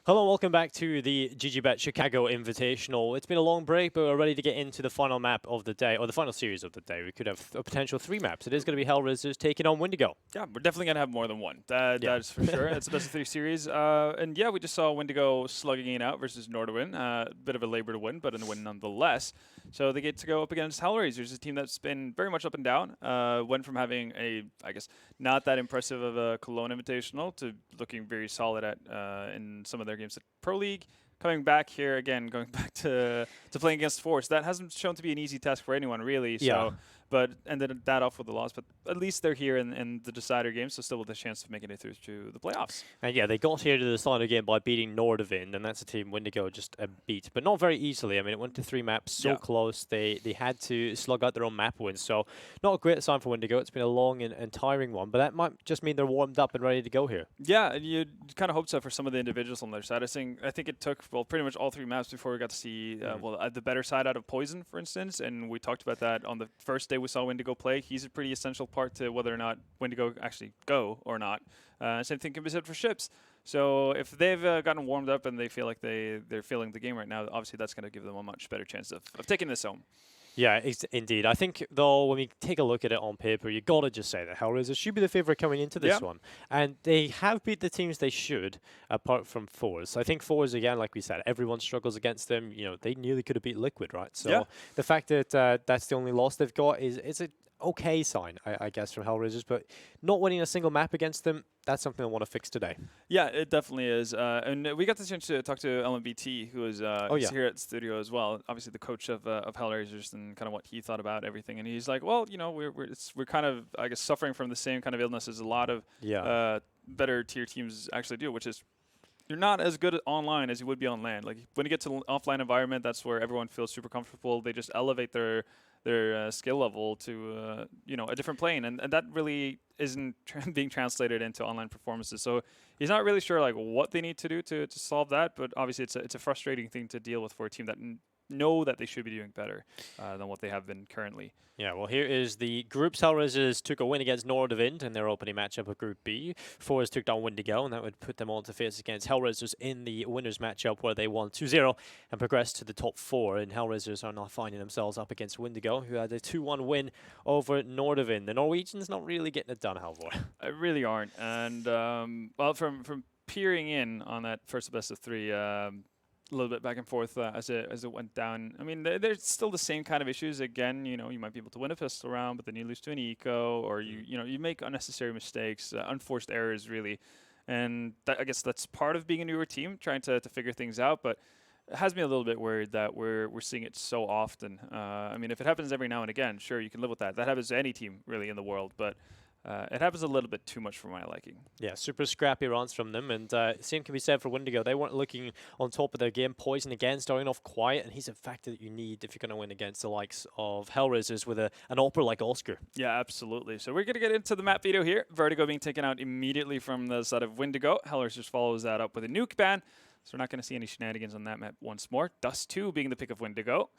Hello and welcome back to the GGBet Chicago Invitational. It's been a long break, but we're ready to get into the final map of the day, or the final series of the day. We could have a potential 3 maps. It is going to be HellRaisers taking on Windigo. Yeah, we're definitely going to have more than one. That's for sure. It's a best of 3 series. And yeah, we just saw Windigo slugging it out versus Nordwin. Bit of a labor to win, but a win nonetheless. So they get to go up against HellRaisers, a team that's been very much up and down. Went from having I guess, not that impressive of a Cologne Invitational to looking very solid at in some of their games at Pro League. Coming back here again, going back to playing against Force. That hasn't shown to be an easy task for anyone, really. Yeah. So, but ended that off with a loss. But at least they're here in the decider game, so still with a chance of making it through to the playoffs. And yeah, they got here to the decider game by beating Nordavind, and that's a team Windigo just beat, but not very easily. I mean, it went to 3 maps, so close. They had to slug out their own map wins, so not a great sign for Windigo. It's been a long and tiring one, but that might just mean they're warmed up and ready to go here. Yeah, and you kind of hope so for some of the individuals on their side. I think it took, well, pretty much all 3 maps before we got to see the better side out of Poison, for instance, and we talked about that on the first day we saw Windigo play. He's a pretty essential part to whether or not Windigo actually go or not. Same thing can be said for Ships. So if they've gotten warmed up and they feel like they're feeling the game right now, obviously that's going to give them a much better chance of taking this home. Yeah, indeed. I think, though, when we take a look at it on paper, you got to just say that HellRaisers should be the favorite coming into this one. And they have beat the teams they should, apart from Fours. I think Fours, again, like we said, everyone struggles against them. You know, they nearly could have beat Liquid, right? So the fact that that's the only loss they've got is a okay sign, I guess, from HellRaisers, but not winning a single map against them, that's something I want to fix today. Yeah, it definitely is. And we got the chance to talk to LMBT, who is here at the studio as well, obviously the coach of HellRaisers, and kind of what he thought about everything. And he's like, well, you know, we're kind of, I guess, suffering from the same kind of illness as a lot of better tier teams actually do, which is you're not as good online as you would be on land. Like when you get to an offline environment, that's where everyone feels super comfortable. They just elevate their skill level to a different plane, and that really isn't being translated into online performances. So he's not really sure like what they need to do to solve that, but obviously it's a frustrating thing to deal with for a team that know that they should be doing better than what they have been currently. Yeah, well, here is the groups. HellRaisers took a win against Nordavind in their opening matchup of Group B. Fours took down Windigo, and that would put them on to face against HellRaisers in the winners matchup, where they won 2-0 and progressed to the top 4. And HellRaisers are now finding themselves up against Windigo, who had a 2-1 win over Nordavind. The Norwegians not really getting it done, Halvor. Really aren't. And well, from peering in on that first best of 3. A little bit back and forth as it went down. I mean, there's still the same kind of issues. Again, you know, you might be able to win a pistol round, but then you lose to an eco, or you make unnecessary mistakes, unforced errors, really. And I guess that's part of being a newer team, trying to figure things out. But it has me a little bit worried that we're seeing it so often. I mean, if it happens every now and again, sure, you can live with that. That happens to any team, really, in the world. But it happens a little bit too much for my liking. Yeah, super scrappy runs from them, and same can be said for Windigo. They weren't looking on top of their game. Poison again, starting off quiet, and he's a factor that you need if you're going to win against the likes of HellRaisers with an AWPer like Oscar. Yeah, absolutely. So we're going to get into the map video here. Vertigo being taken out immediately from the side of Windigo. HellRaisers follows that up with a nuke ban, so we're not going to see any shenanigans on that map once more. Dust 2 being the pick of Windigo.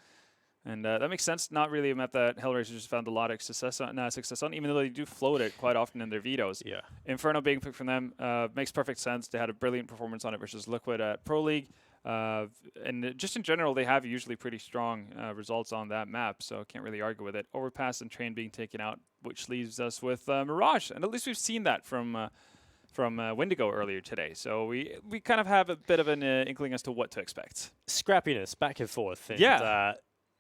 And that makes sense. Not really a map that HellRaisers found a lot of success on, even though they do float it quite often in their vetoes. Yeah. Inferno being picked from them makes perfect sense. They had a brilliant performance on it versus Liquid at Pro League. And just in general, they have usually pretty strong results on that map, so can't really argue with it. Overpass and Train being taken out, which leaves us with Mirage. And at least we've seen that from Windigo earlier today. So we kind of have a bit of an inkling as to what to expect. Scrappiness, back and forth. And,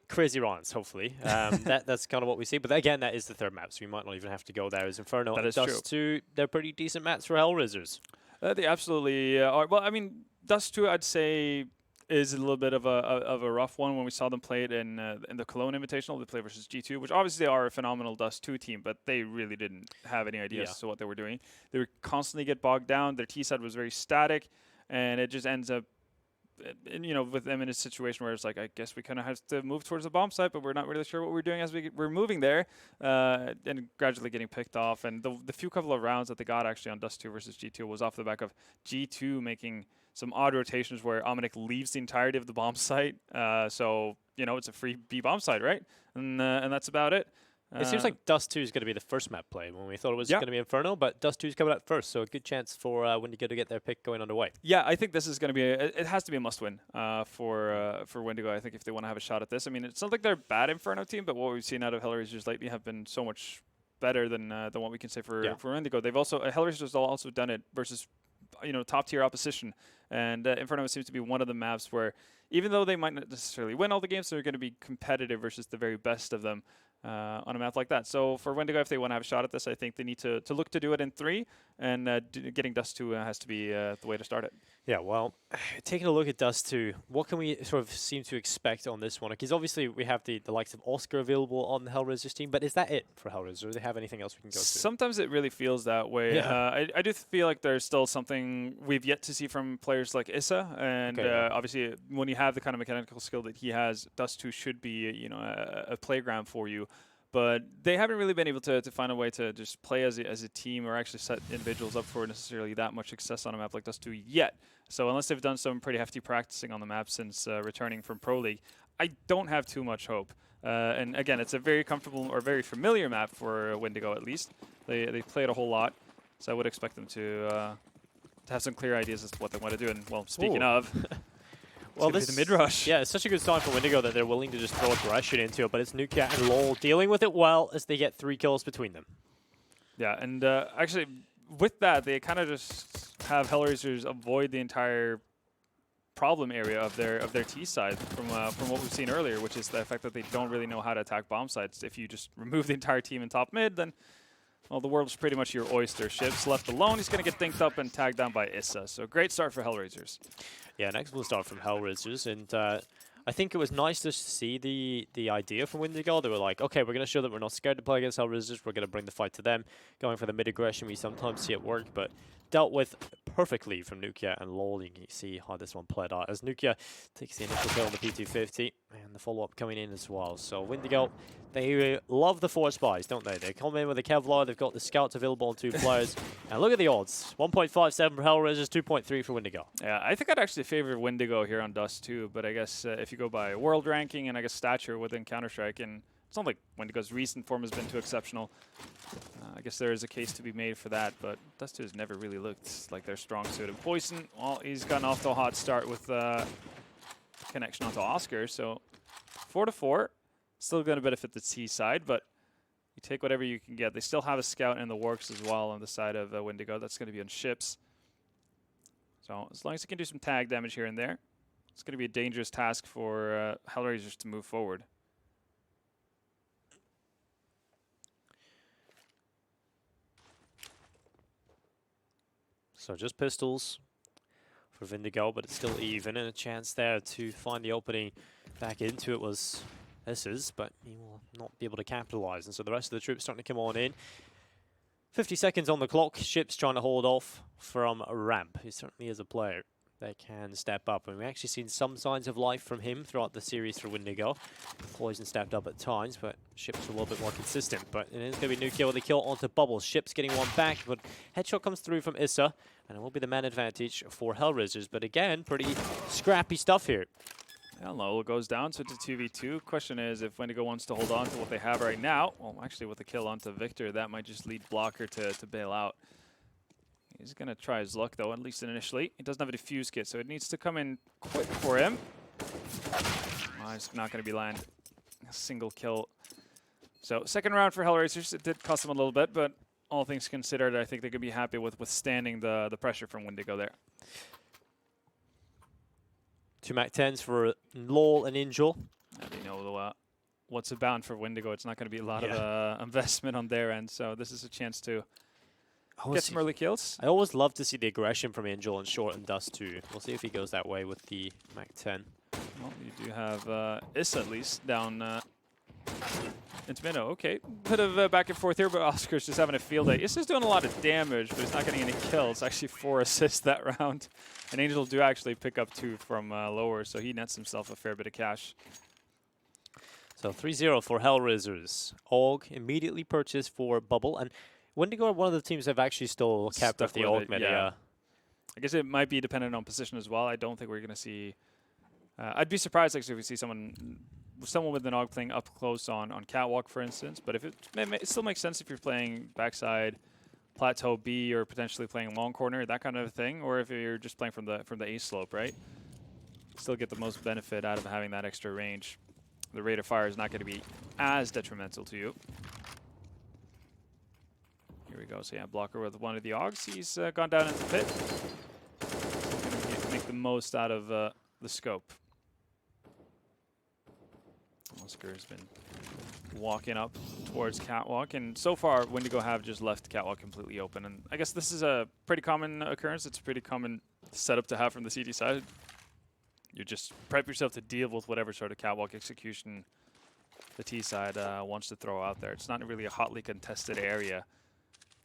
crazy runs, hopefully. That's kind of what we see. But again, that is the 3rd map, so we might not even have to go there. As Inferno and Dust 2, they're pretty decent maps for HellRaisers. They absolutely are. Well, I mean, Dust 2, I'd say, is a little bit of a rough one. When we saw them play it in the Cologne Invitational, they play versus G2, which obviously are a phenomenal Dust 2 team, but they really didn't have any idea as to what they were doing. They would constantly get bogged down. Their T side was very static, and it just ends up, with them in a situation where it's like, I guess we kind of have to move towards the bomb site, but we're not really sure what we're doing as we're moving there, and gradually getting picked off. And the few couple of rounds that they got actually on Dust 2 versus G2 was off the back of G2 making some odd rotations where Omnic leaves the entirety of the bomb site. So, it's a free B bomb site, right? And that's about it. It seems like Dust 2 is going to be the first map play when we thought it was going to be Inferno, but Dust 2 is coming out first, so a good chance for Windigo to get their pick going underway. Yeah, I think this is going to be it has to be a must-win for Windigo. I think if they want to have a shot at this, I mean, it's not like they're a bad Inferno team, but what we've seen out of HellRaisers lately have been so much better than what we can say for Windigo. They've also HellRaisers have also done it versus top tier opposition, and Inferno seems to be one of the maps where even though they might not necessarily win all the games, they're going to be competitive versus the very best of them. On a map like that. So for Windigo, if they want to have a shot at this, I think they need to look to do it in 3, and getting Dust 2 has to be the way to start it. Yeah, well, taking a look at Dust 2, what can we sort of seem to expect on this one? Because obviously we have the likes of Oscar available on the HellRaisers team, but is that it for HellRaisers, or do they have anything else we can go to? Sometimes it really feels that way. Yeah. I do feel like there's still something we've yet to see from players like Issa, and obviously when you have the kind of mechanical skill that he has, Dust 2 should be a playground for you. But they haven't really been able to find a way to just play as a team or actually set individuals up for necessarily that much success on a map like Dust 2 yet. So unless they've done some pretty hefty practicing on the map since returning from Pro League, I don't have too much hope. And again, it's a very comfortable or very familiar map for Windigo at least. They play it a whole lot, so I would expect them to have some clear ideas as to what they want to do. And well, speaking of. Well, this the mid-rush. Yeah, it's such a good sign for Windigo that they're willing to just throw aggression into it, but it's Nukia and LOL dealing with it well as they get 3 kills between them. Yeah, and actually, with that, they kind of just have HellRaisers avoid the entire problem area of their T side from what we've seen earlier, which is the fact that they don't really know how to attack bomb sites. If you just remove the entire team in top mid, then well, the world's pretty much your oyster. Ships left alone, he's going to get dinked up and tagged down by Issa. So great start for HellRaisers. Yeah, an excellent start from HellRaisers, and I think it was nice to see the idea from Windigo. They were like, okay, we're going to show that we're not scared to play against HellRaisers. We're going to bring the fight to them. Going for the mid-aggression, we sometimes see it work, but dealt with perfectly from Nukia and LOL. You can see how this one played out as Nukia takes the initial kill on the P250 and the follow-up coming in as well. So Windigo, they love the 4 spies, don't they? They come in with a Kevlar, they've got the scouts available on 2 players, and look at the odds. 1.57 for HellRaisers, 2.3 for Windigo. Yeah, I think I'd actually favor Windigo here on Dust 2, but I guess if you go by world ranking and I guess stature within Counter-Strike, and it's not like Windigo's recent form has been too exceptional. I guess there is a case to be made for that, but Dust 2 has never really looked like their strong suit. And Poison, well, he's gotten off to a hot start with connection onto Oscar, so 4-4. Still going to benefit the T side, but you take whatever you can get. They still have a scout in the works as well on the side of Windigo. That's going to be on ships. So as long as you can do some tag damage here and there, it's going to be a dangerous task for HellRaisers to move forward. So just pistols for Windigo, but it's still even, and a chance there to find the opening back into it was S's, but he will not be able to capitalize. And so the rest of the troops starting to come on in. 50 seconds on the clock. Ship's trying to hold off from Ramp. He certainly is a player that can step up. And we've actually seen some signs of life from him throughout the series for Windigo. Poison stepped up at times, but Ship's a little bit more consistent. But it is going to be Nukia with a kill onto Bubbles. Ship's getting one back, but headshot comes through from Issa, and it will be the man advantage for HellRaisers. But again, pretty scrappy stuff here. Hello, it goes down, so it's a 2v2. Question is if Windigo wants to hold on to what they have right now. Well, actually, with the kill onto Victor, that might just lead Blocker to bail out. He's going to try his luck, though, at least initially. He doesn't have a defuse kit, so it needs to come in quick for him. Oh, it's not going to be land. A single kill. So, second round for HellRaisers. It did cost them a little bit, but all things considered, I think they could be happy with withstanding the pressure from Windigo there. 2 MAC-10s for LOL and Angel. They know what's abound for Windigo. It's not going to be a lot of investment on their end, so this is a chance to get some early kills. I always love to see the aggression from Angel and Short and Dust too. We'll see if he goes that way with the MAC-10. Well, you do have Issa at least down into Minnow. Okay, bit of back and forth here, but Oscar's just having a field day. Issa's doing a lot of damage, but he's not getting any kills. Actually 4 assists that round. And Angel do actually pick up 2 from lower, so he nets himself a fair bit of cash. So 3-0 for HellRaisers. Og immediately purchased for Bubble, and Windigo are one of the teams that have actually still kept up the Og meta. Yeah. I guess it might be dependent on position as well. I don't think we're going to see... I'd be surprised actually if we see someone someone with an AUG playing up close on catwalk, for instance. But if it still makes sense if you're playing backside plateau B or potentially playing long corner, that kind of thing, or if you're just playing from the A slope, right? Still get the most benefit out of having that extra range. The rate of fire is not going to be as detrimental to you. Here we go. So yeah, blocker with one of the AUGs. He's gone down into the pit. Going to make the most out of the scope. Oscar has been walking up towards catwalk, and so far Windigo have just left catwalk completely open. And I guess this is a pretty common occurrence. It's a pretty common setup to have from the CT side. You just prep yourself to deal with whatever sort of catwalk execution the T side wants to throw out there. It's not really a hotly contested area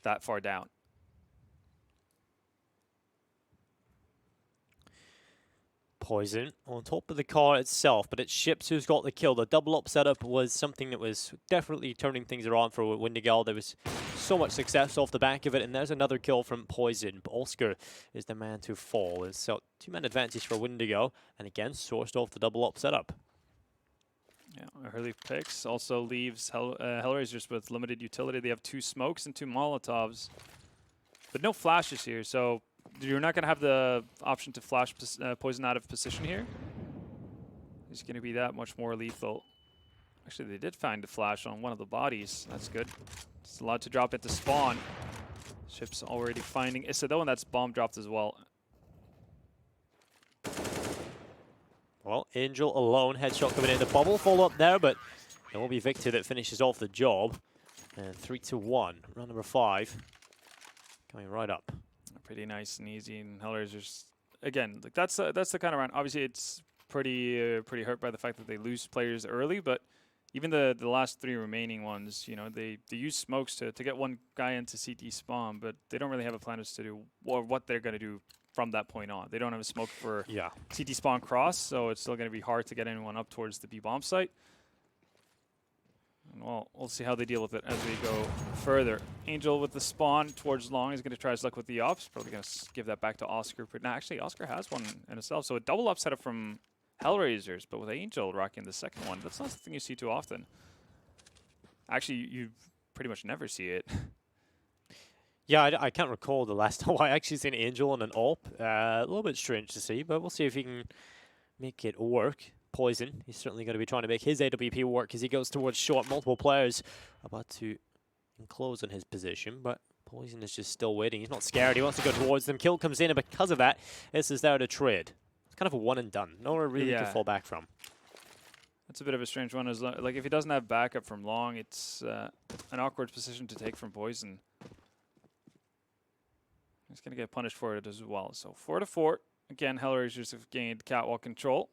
that far down. Poison on top of the car itself, but it's Ships who's got the kill. The double up setup was something that was definitely turning things around for Windigo. There was so much success off the back of it, and there's another kill from Poison. But Oscar is the man to fall. And so 2-man advantage for Windigo, and again, sourced off the double up setup. Yeah, early picks also leaves HellRaisers with limited utility. They have 2 smokes and 2 Molotovs, but no flashes here, so you're not going to have the option to flash Poison out of position here. He's going to be that much more lethal. Actually, they did find the flash on one of the bodies. That's good. It's allowed to drop it to spawn. Ship's already finding Issa though, and that's bomb dropped as well. Well, Angel alone, headshot coming in the bubble, follow up there, but it will be Victor that finishes off the job. And 3-1, round number 5, coming right up. Pretty nice and easy, and HellRaisers, again, like that's the kind of round. Obviously, it's pretty hurt by the fact that they lose players early, but even the last 3 remaining ones, you know, they use smokes to get one guy into CT spawn, but they don't really have a plan as to do or what they're going to do from that point on. They don't have a smoke for CT spawn cross, so it's still going to be hard to get anyone up towards the B bomb site. And we'll see how they deal with it as we go further. Angel with the spawn towards long is going to try his luck with the ops. Probably going to give that back to Oscar. But now, actually, Oscar has one in itself. So a double up setup from HellRaisers, but with Angel rocking the second one. That's not something you see too often. Actually, you pretty much never see it. Yeah, I can't recall the last time I actually seen Angel on an AWP. A little bit strange to see, but we'll see if he can make it work. Poison, he's certainly going to be trying to make his AWP work as he goes towards short. Multiple players about to enclose on his position, but Poison is just still waiting. He's not scared. He wants to go towards them. Kill comes in, and because of that, this is there to trade. It's kind of a one and done. Nowhere really to fall back from. That's a bit of a strange one. Like if he doesn't have backup from long, it's an awkward position to take from Poison. He's going to get punished for it as well. So 4-4. Again, HellRaisers have gained catwalk control.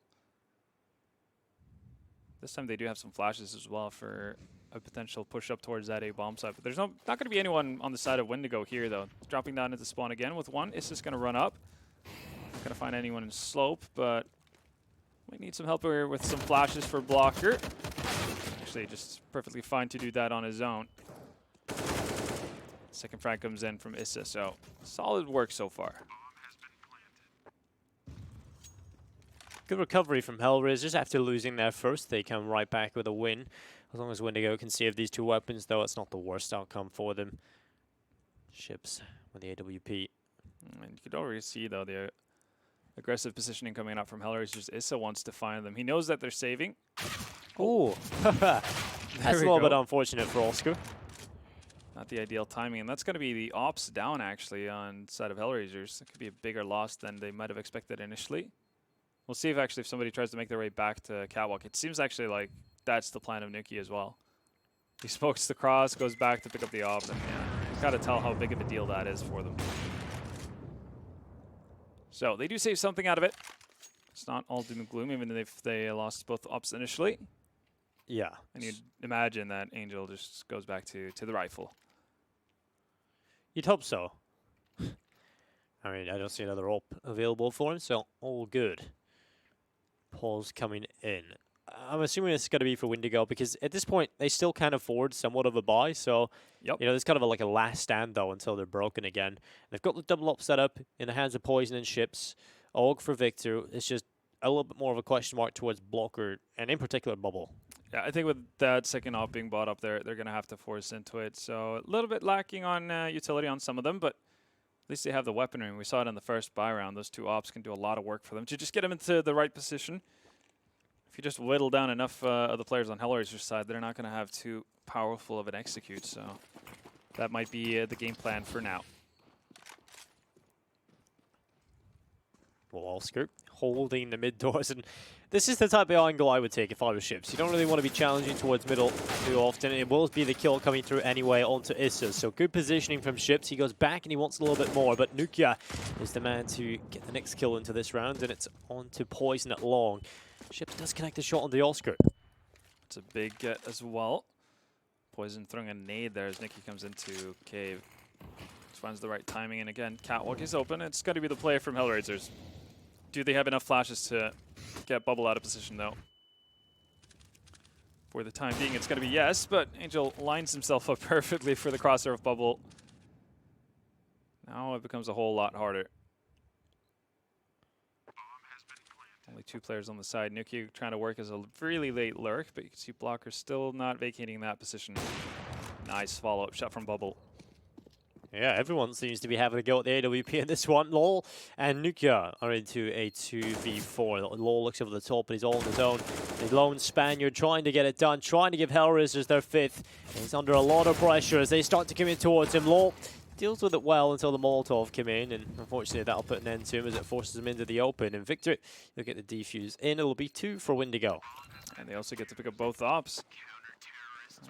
This time they do have some flashes as well for a potential push up towards that A bomb site. But there's not going to be anyone on the side of Windigo here, though. Dropping down into spawn again with one. It's just going to run up. Not going to find anyone in slope, but we need some help here with some flashes for blocker. Actually, just perfectly fine to do that on his own. Second frag comes in from Issa, so solid work so far. Good recovery from HellRaisers after losing their first. They come right back with a win. As long as Windigo can save these 2 weapons, though, it's not the worst outcome for them. Ships with the AWP. And you could already see, though, the aggressive positioning coming up from HellRaisers. Issa wants to find them. He knows that they're saving. Oh, that's a little bit unfortunate for Oscar. Not the ideal timing, and that's going to be the ops down, actually, on the side of HellRaisers. It could be a bigger loss than they might have expected initially. We'll see if actually if somebody tries to make their way back to catwalk. It seems actually like that's the plan of Nuki as well. He smokes the cross, goes back to pick up the op, and yeah, got to tell how big of a deal that is for them. So they do save something out of it. It's not all doom and gloom, even if they lost both ops initially. Yeah. And you'd imagine that Angel just goes back to the rifle. You'd hope so. I mean, I don't see another op available for him, so all good. Paul's coming in. I'm assuming it's going to be for Windigo because at this point they still can't afford somewhat of a buy. So, you know, there's kind of like a last stand though until they're broken again. They've got the double up set up in the hands of Poison and Ships. AUG for Victor. It's just a little bit more of a question mark towards Blocker, and in particular Bubble. Yeah, I think with that second op being bought up there, they're going to have to force into it. So a little bit lacking on utility on some of them, but at least they have the weaponry. We saw it in the first buy round. Those 2 ops can do a lot of work for them to just get them into the right position. If you just whittle down enough of the players on HellRaisers' side, they're not going to have too powerful of an execute. So that might be the game plan for now. Well, Oscar holding the mid doors, and this is the type of angle I would take if I was Ships. You don't really want to be challenging towards middle too often. It will be the kill coming through anyway onto Issa, so good positioning from Ships. He goes back and he wants a little bit more, but Nukia is the man to get the next kill into this round, and it's on to Poison at long. Ships does connect a shot on the Oscar. It's a big get as well. Poison throwing a nade there as Nikki comes into cave. Just finds the right timing, and again, catwalk is open. It's got to be the play from HellRaisers. Do they have enough flashes to get Bubble out of position, though? For the time being, it's going to be yes, but Angel lines himself up perfectly for the crosser of Bubble. Now it becomes a whole lot harder. Only 2 players on the side. Nuki trying to work as a really late lurk, but you can see Blocker still not vacating that position. Nice follow-up shot from Bubble. Yeah, everyone seems to be having a go at the AWP in this one. Lol and Nukia are into a 2v4. Lol looks over the top, but he's all on his own. The lone Spaniard trying to get it done, trying to give HellRaisers their 5th. And he's under a lot of pressure as they start to come in towards him. Lol deals with it well until the Molotov came in, and unfortunately that'll put an end to him as it forces him into the open. And Victor, you'll get the defuse in. It'll be 2 for Windigo. And they also get to pick up both ops.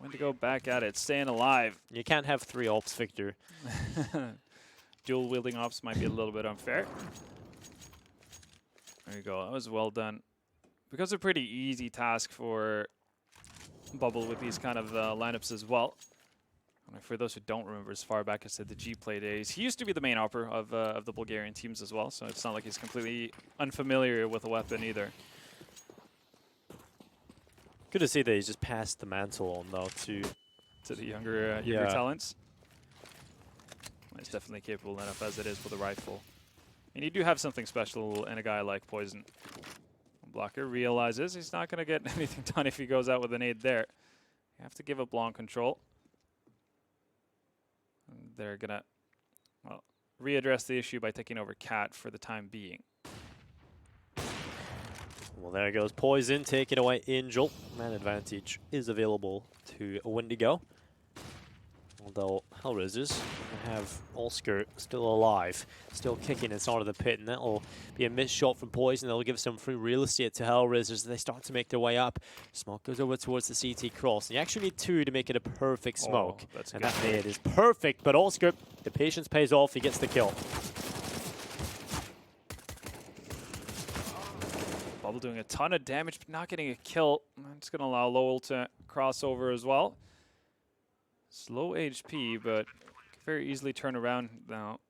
Windigo back at it, staying alive. You can't have 3 ops, Victor. Dual wielding ops might be a little bit unfair. There you go, that was well done. Because a pretty easy task for Bubble with these kind of lineups as well. And for those who don't remember, as far back as the G Play days, he used to be the main opper of the Bulgarian teams as well, so it's not like he's completely unfamiliar with a weapon either. Good to see that he's just passed the mantle on, though, to the younger talents. He's definitely capable enough as it is with a rifle. And you do have something special in a guy like Poison. Blocker realizes he's not going to get anything done if he goes out with an aid there. You have to give up long control. And they're going to, well, readdress the issue by taking over Cat for the time being. Well, there goes Poison, taking away Angel. Man advantage is available to Windigo. Although HellRaisers have Oscar still alive, still kicking inside of the pit, and that'll be a missed shot from Poison. That'll give some free real estate to HellRaisers as they start to make their way up. Smoke goes over towards the CT cross, and you actually need 2 to make it a perfect smoke. And that nade is perfect, but Oscar, the patience pays off, he gets the kill. Bubble doing a ton of damage, but not getting a kill. I'm just going to allow Lowell to cross over as well. Slow HP, but very easily turn around now.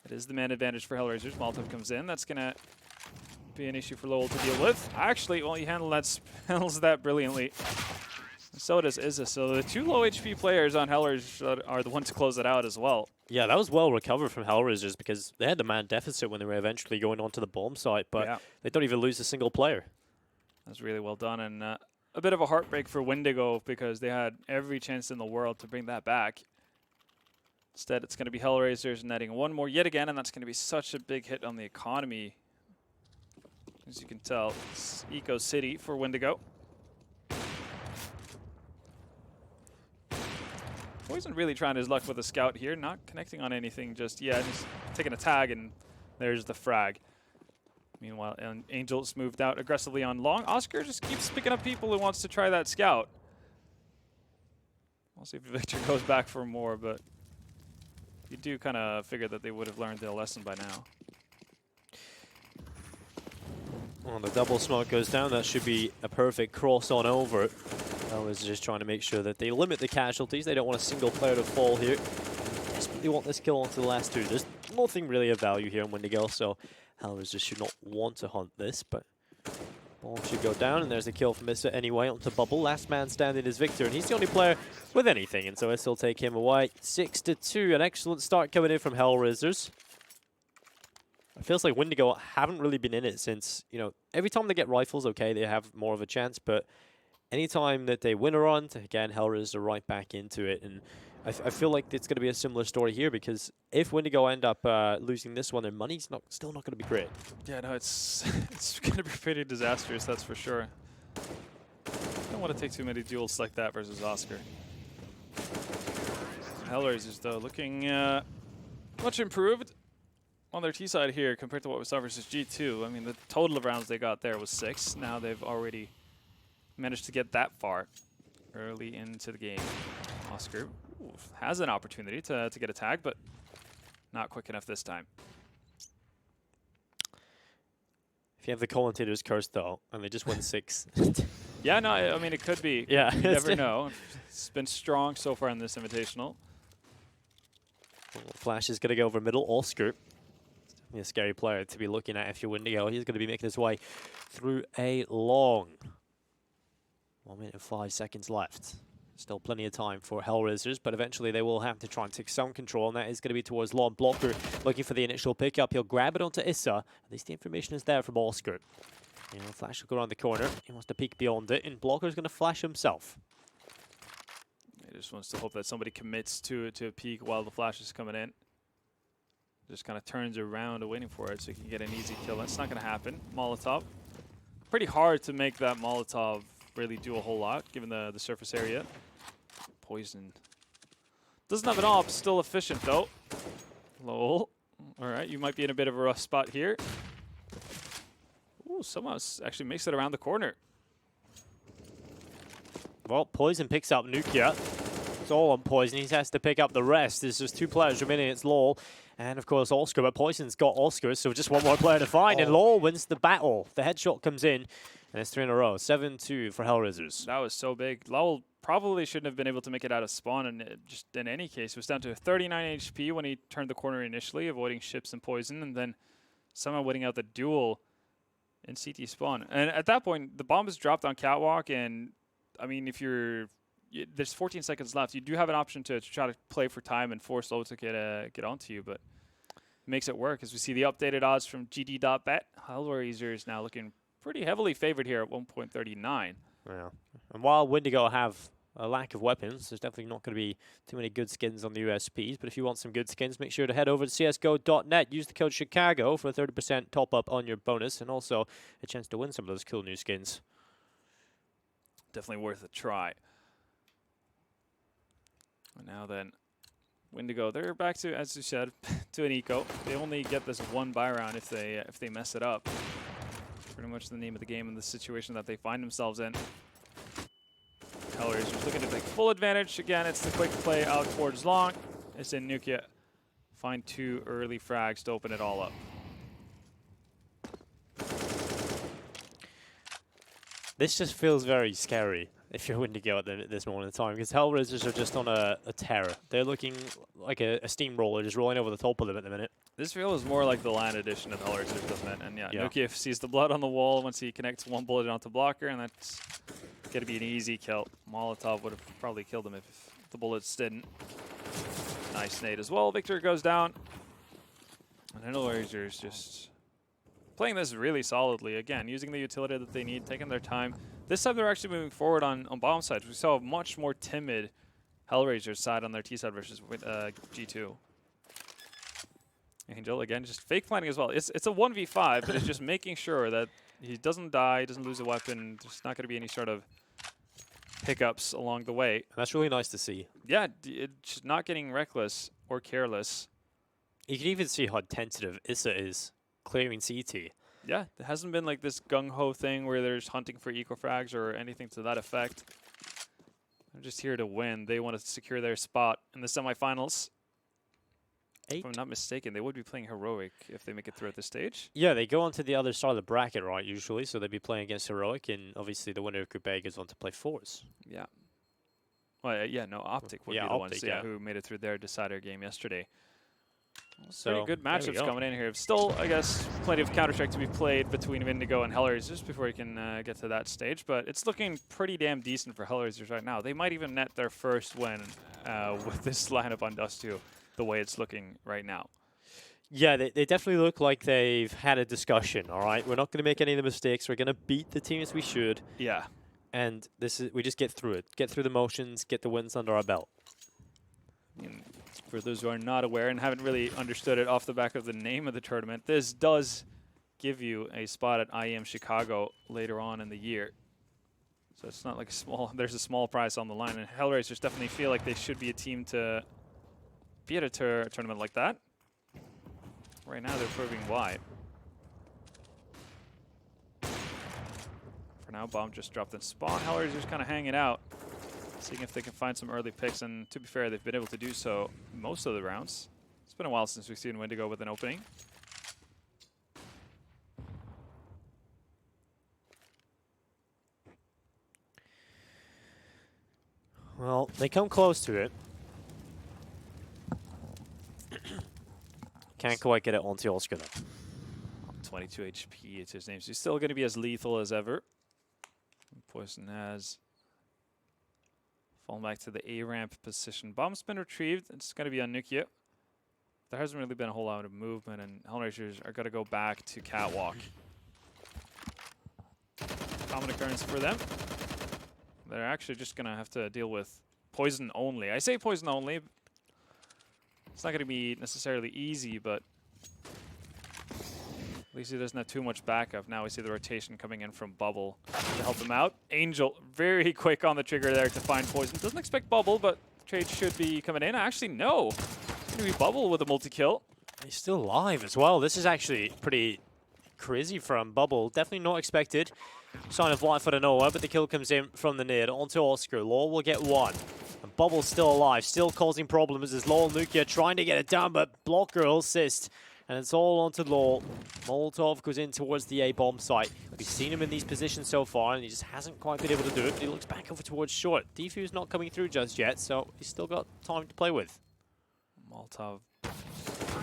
It is the man advantage for HellRaisers. Molotov comes in. That's going to be an issue for Lowell to deal with. Actually, well, he handles that brilliantly. So does Izza. So the 2 low HP players on HellRaisers are the ones to close it out as well. Yeah, that was well recovered from HellRaisers because they had the man deficit when they were eventually going onto the bomb site, but they don't even lose a single player. That's really well done, and a bit of a heartbreak for Windigo because they had every chance in the world to bring that back. Instead, it's going to be HellRaisers netting 1 more yet again, and that's going to be such a big hit on the economy. As you can tell, it's Eco City for Windigo. Poison really trying his luck with a scout here, not connecting on anything just yet. Just taking a tag, and there's the frag. Meanwhile, Angel's moved out aggressively on long. Oscar just keeps picking up people who wants to try that scout. We'll see if Victor goes back for more, but you do kind of figure that they would have learned their lesson by now. Well, the double smoke goes down. That should be a perfect cross on over. I was just trying to make sure that they limit the casualties. They don't want a single player to fall here. They desperately want this kill onto the last 2. There's nothing really of value here in Windigo, so HellRaisers should not want to hunt this, but ball should go down, and there's a kill from Issa anyway onto Bubble. Last man standing is Victor, and he's the only player with anything, and so Issa will take him away. 6-2, an excellent start coming in from HellRaisers. It feels like Windigo haven't really been in it since, you know, every time they get rifles, okay, they have more of a chance, but anytime that they win a run, again, HellRaisers are right back into it. And I feel like it's going to be a similar story here, because if Windigo end up losing this one, their money's still not going to be great. Yeah, no, it's it's going to be pretty disastrous, that's for sure. Don't want to take too many duels like that versus Oscar. HellRaisers, though, looking much improved on their T side here compared to what we saw versus G2. I mean, the total of rounds they got there was 6. Now they've already managed to get that far early into the game. Oscar has an opportunity to get a tag, but not quick enough this time. If you have the commentator's curse, though, and they just win 6. Yeah, no, I mean, it could be. Yeah. You never know. It's been strong so far in this Invitational. Flash is going to go over middle. Oscar, a scary player to be looking at if you're Windigo. He's going to be making his way through a long 1 minute and 5 seconds left. Still plenty of time for HellRaisers, but eventually they will have to try and take some control, and that is going to be towards Lon. Blocker looking for the initial pickup. He'll grab it onto Issa. At least the information is there from Oscar. You know, Flash will go around the corner. He wants to peek beyond it, and Blocker's going to flash himself. He just wants to hope that somebody commits to a peek while the flash is coming in. Just kind of turns around waiting for it so he can get an easy kill. That's not going to happen. Molotov. Pretty hard to make that Molotov really do a whole lot, given the surface area. Poison. Doesn't have an op, still efficient though. Lol. Alright, you might be in a bit of a rough spot here. Ooh, someone actually makes it around the corner. Well, Poison picks up Nukia. It's all on Poison. He has to pick up the rest. There's just 2 players remaining. It's LOL and, of course, Oscar. But Poison's got Oscar, so just one more player to find. And LOL wins the battle. The headshot comes in, and it's 3 in a row. 7-2 for HellRaisers. That was so big. LOL probably shouldn't have been able to make it out of spawn. And it just in any case, it was down to 39 HP when he turned the corner initially, avoiding ships and Poison. And then somehow winning out the duel in CT spawn. And at that point, the bomb is dropped on Catwalk, and I mean, if there's 14 seconds left, you do have an option to try to play for time and force low to get onto you, but it makes it work as we see the updated odds from GD.bet. HellRaisers now looking pretty heavily favored here at 1.39. Yeah. And while Windigo have a lack of weapons, there's definitely not going to be too many good skins on the USPs, but if you want some good skins, make sure to head over to csgo.net. Use the code Chicago for a 30% top up on your bonus, and also a chance to win some of those cool new skins. Definitely worth a try. And now then, Windigo, they're back to, as you said, to an eco. They only get this 1 buy round if they mess it up. Pretty much the name of the game in the situation that they find themselves in. HellRaisers looking to take full advantage. Again, it's the quick play out towards long. It's in Nukia. Find 2 early frags to open it all up. This just feels very scary if you're Windigo at this moment in time, because HellRaisers are just on a tear. They're looking like a steamroller just rolling over the top of them at the minute. This feels more like the LAN edition of HellRaisers, doesn't it? And yeah, Nukia sees the blood on the wall once he connects 1 bullet onto Blocker, and that's going to be an easy kill. Molotov would have probably killed him if the bullets didn't. Nice nade as well. Victor goes down. And HellRaisers just playing this really solidly. Again, using the utility that they need, taking their time. This time they're actually moving forward on bomb sides. We saw a much more timid HellRaisers side on their T side versus G2. Angel, again, just fake planning as well. It's a 1v5, but it's just making sure that he doesn't die, doesn't lose a weapon. There's not going to be any sort of hiccups along the way. And that's really nice to see. Yeah, it's not getting reckless or careless. You can even see how tentative Issa is clearing CT. Yeah, there hasn't been like this gung-ho thing where there's hunting for eco-frags or anything to that effect. They're just here to win. They want to secure their spot in the semifinals. If I'm not mistaken, they would be playing Heroic if they make it through at this stage. Yeah, they go on to the other side of the bracket, right, usually, so they'd be playing against Heroic, and obviously the winner of Group A goes on to play Force. Yeah. Well, yeah, no, Optic would be the ones who made it through their decider game yesterday. So pretty good matchups coming in here. Still, I guess, plenty of Counter-Strike to be played between Windigo and HellRaisers before you can get to that stage. But it's looking pretty damn decent for HellRaisers right now. They might even net their first win with this lineup on Dust 2, the way it's looking right now. Yeah, they definitely look like they've had a discussion, all right? We're not going to make any of the mistakes. We're going to beat the teams we should. Yeah. And we just get through it. Get through the motions, get the wins under our belt. And for those who are not aware and haven't really understood it off the back of the name of the tournament, this does give you a spot at IEM Chicago later on in the year. So it's not like there's a small prize on the line. And HellRaisers definitely feel like they should be a team to be at a tournament like that. Right now, they're proving why. For now, Bomb just dropped in spawn. HellRaisers kind of hanging out, seeing if they can find some early picks. And to be fair, they've been able to do so most of the rounds. It's been a while since we've seen Windigo with an opening. Well, they come close to it. Can't quite get it onto Oscar though. 22 HP, it's his name. So he's still going to be as lethal as ever. Poison has fallen back to the A ramp position. Bomb's been retrieved. It's going to be on Nukia. There hasn't really been a whole lot of movement, and HellRaisers are going to go back to Catwalk. Common occurrence for them. They're actually just going to have to deal with poison only. I say poison only. It's not going to be necessarily easy, but at least he doesn't have too much backup. Now we see the rotation coming in from Bubble to help him out. Angel, very quick on the trigger there to find poison. Doesn't expect Bubble, but the trade should be coming in. Actually, no. It's going to be Bubble with a multi-kill. He's still alive as well. This is actually pretty crazy from Bubble. Definitely not expected. Sign of life out of nowhere, but the kill comes in from the nade onto Oscar. Law will get one. And Bubble's still alive, still causing problems as Law Nukia trying to get it down, but Blocker will assist. And it's all onto Law. Molotov goes in towards the A-bomb site. We've seen him in these positions so far, and he just hasn't quite been able to do it. But he looks back over towards short. Defuse not coming through just yet, so he's still got time to play with. Molotov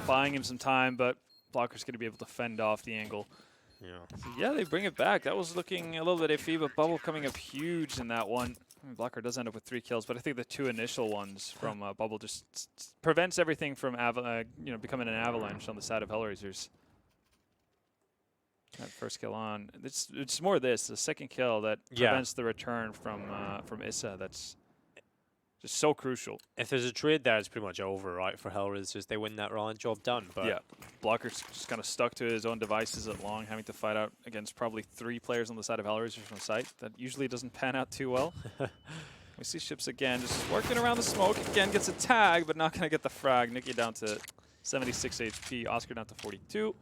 buying him some time, but Blocker's going to be able to fend off the angle. Yeah. So yeah, they bring it back. That was looking a little bit iffy, but Bubble coming up huge in that one. I mean, Blocker does end up with 3 kills, but I think the 2 initial ones from Bubble just prevents everything from becoming an avalanche on the side of HellRaisers. That first kill on. It's more this, the second kill that prevents the return from Issa. That's just so crucial. If there's a trade there, it's pretty much over, right, for HellRaisers. They win that round, job done. But yeah, Blocker's just kind of stuck to his own devices at long, having to fight out against probably 3 players on the side of HellRaisers from site. That usually doesn't pan out too well. We see Ships again, just working around the smoke. Again, gets a tag, but not going to get the frag. Nikki down to 76 HP, Oscar down to 42.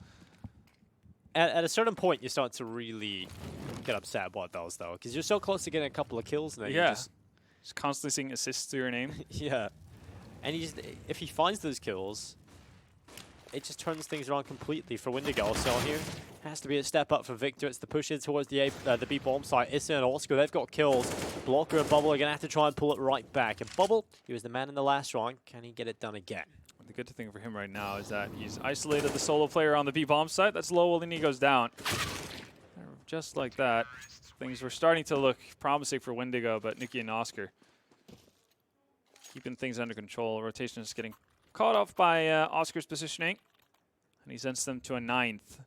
At a certain point, you start to really get upset about those, though, because you're so close to getting a couple of kills now. Yeah. Just constantly seeing assists to your name. Yeah. And if he finds those kills, it just turns things around completely for Windigo. So here has to be a step up for Victor. It's the push in towards the B-bomb site. Issa and Oscar, they've got kills. Blocker and Bubble are going to have to try and pull it right back. And Bubble, he was the man in the last round. Can he get it done again? The good thing for him right now is that he's isolated the solo player on the B-bomb site. That's low when he goes down. Just like that. Things were starting to look promising for Windigo, but Nikki and Oscar keeping things under control. Rotation is getting caught off by Oscar's positioning, and he sends them to a 9th.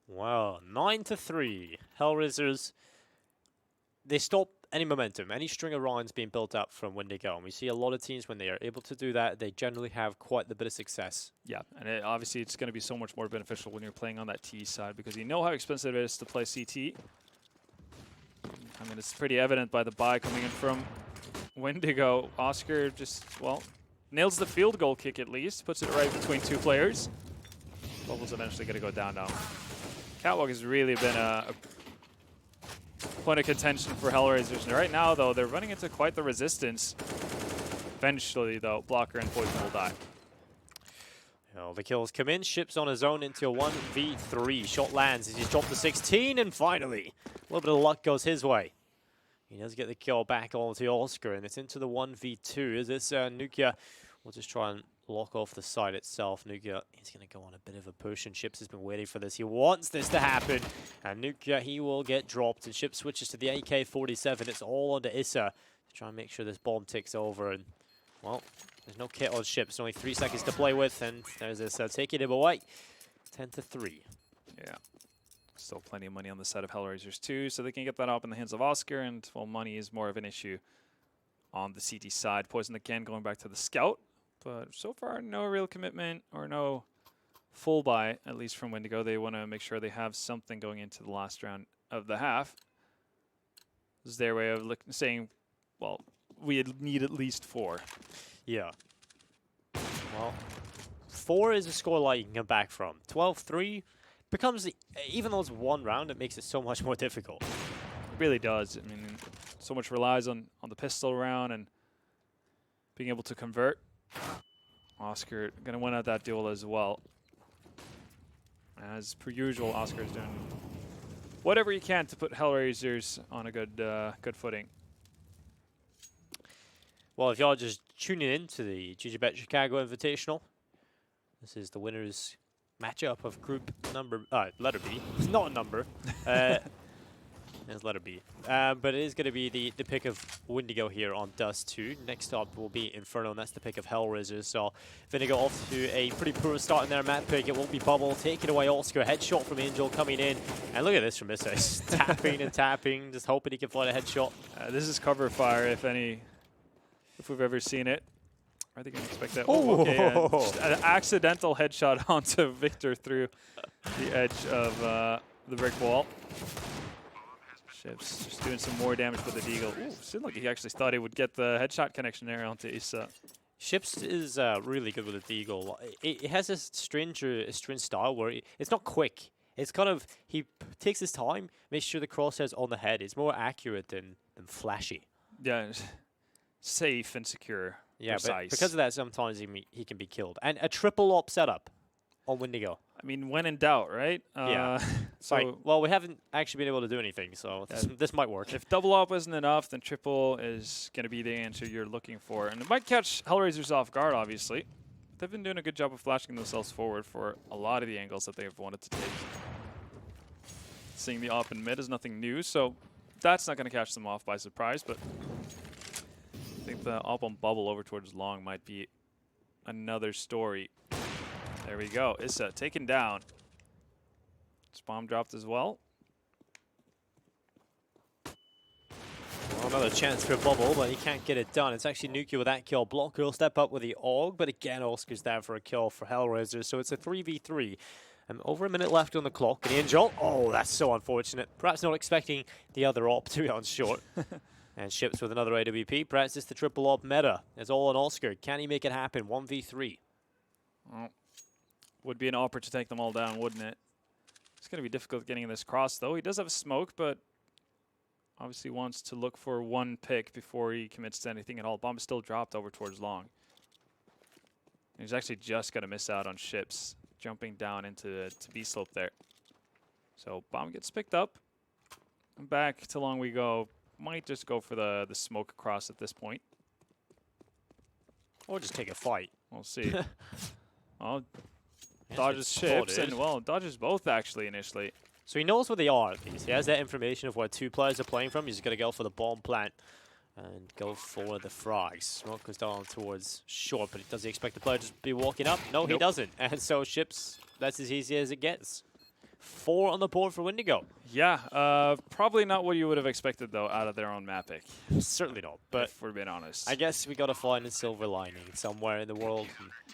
Wow, 9-3. HellRaisers, they stop any momentum, any string of rounds being built up from Windigo. And we see a lot of teams, when they are able to do that, they generally have quite the bit of success. Yeah, and obviously it's going to be so much more beneficial when you're playing on that T side, because you know how expensive it is to play CT. I mean, it's pretty evident by the buy coming in from Windigo. Oscar just, well, nails the field goal kick at least, puts it right between 2 players. Bubble's eventually going to go down now. Catwalk has really been a point of contention for HellRaisers. And right now, though, they're running into quite the resistance. Eventually, though, Blocker and Poison will die. Well, the kills come in. Ships on his own into a 1v3. Shot lands as he's dropped to 16, and finally, a little bit of luck goes his way. He does get the kill back onto Oscar, and it's into the 1v2. Is this Nukia? We'll just try and lock off the site itself. Nukia, he's going to go on a bit of a push, and Ships has been waiting for this. He wants this to happen, and Nukia, he will get dropped, and Ships switches to the AK-47. It's all onto Issa to try and make sure this bomb ticks over, and, well, There's no kit on ships. Only 3 seconds to play with, and there's this taking him away. 10-3. Yeah. Still plenty of money on the side of HellRaisers too, so they can get that up in the hands of Oscar, and well, money is more of an issue on the CT side. Poison again going back to the Scout, but so far no real commitment or no full buy, at least from Windigo. They want to make sure they have something going into the last round of the half. This is their way of saying, well, we need at least 4. Yeah. Well, 4 is a scoreline you can come back from. 12-3 becomes, even though it's one round, it makes it so much more difficult. It really does. I mean, so much relies on the pistol round and being able to convert. Oscar going to win out that duel as well. As per usual, Oscar's doing whatever he can to put HellRaisers on a good footing. Well, if y'all just tuning in to the GGBet Chicago Invitational, this is the winners matchup of group number, letter B. It's not a number. It's letter B. But it is going to be the pick of Windigo here on Dust 2. Next up will be Inferno, and that's the pick of HellRaisers. So Windigo off to a pretty poor start in their map pick. It won't be Bubble. Taking away Oscar. Headshot from Angel coming in. And look at this from Issa. He's tapping and tapping, just hoping he can find a headshot. This is cover fire, if we've ever seen it. I think I can expect that. Oh, okay, just an accidental headshot onto Victor through the edge of the brick wall. Ships just doing some more damage with the Deagle. Ooh, seemed like he actually thought he would get the headshot connection there onto Issa. Ships is really good with the Deagle. It has a strange style where it's not quick. It's kind of, he takes his time, makes sure the crosshair's on the head. It's more accurate than flashy. Yeah, safe and secure. Yeah, precise. But because of that, sometimes he can be killed. And a triple op setup on Windigo. I mean, when in doubt, right? Yeah. So well, we haven't actually been able to do anything, so this might work. If double op isn't enough, then triple is going to be the answer you're looking for. And it might catch HellRaisers off guard, obviously. They've been doing a good job of flashing themselves forward for a lot of the angles that they've wanted to take. Seeing the op in mid is nothing new, so that's not going to catch them off by surprise, but I think the op on bubble over towards long might be another story. There we go. Issa taken down. It's bomb dropped as well. Well, another chance for Bubble, but he can't get it done. It's actually Nuki with that kill. Blocker will step up with the AUG, but again, Oscar's there for a kill for HellRaisers, so it's a 3v3. Over a minute left on the clock. And Angel, oh, that's so unfortunate. Perhaps not expecting the other op to be on short. And Ships with another AWP. Perhaps it's the triple op meta. It's all on Oscar. Can he make it happen? 1v3. Well, would be an offer to take them all down, wouldn't it? It's going to be difficult getting this cross, though. He does have a smoke, but obviously wants to look for one pick before he commits to anything at all. Bomb is still dropped over towards long. He's actually just going to miss out on Ships jumping down into B slope there. So bomb gets picked up. And back to long we go. Might just go for the smoke across at this point. Or just take a fight. We'll see. Oh, dodges Ships and, well, dodges both actually initially. So he knows where they are at least. He has that information of where 2 players are playing from. He's going to go for the bomb plant and go for the frags. Smoke goes down towards short, but does he expect the player to just be walking up? No, he doesn't. And so Ships, that's as easy as it gets. 4 on the board for Windigo. Yeah, probably not what you would have expected, though, out of their own map pick. Certainly not, but if we're being honest. I guess we got to find a silver lining somewhere in the world.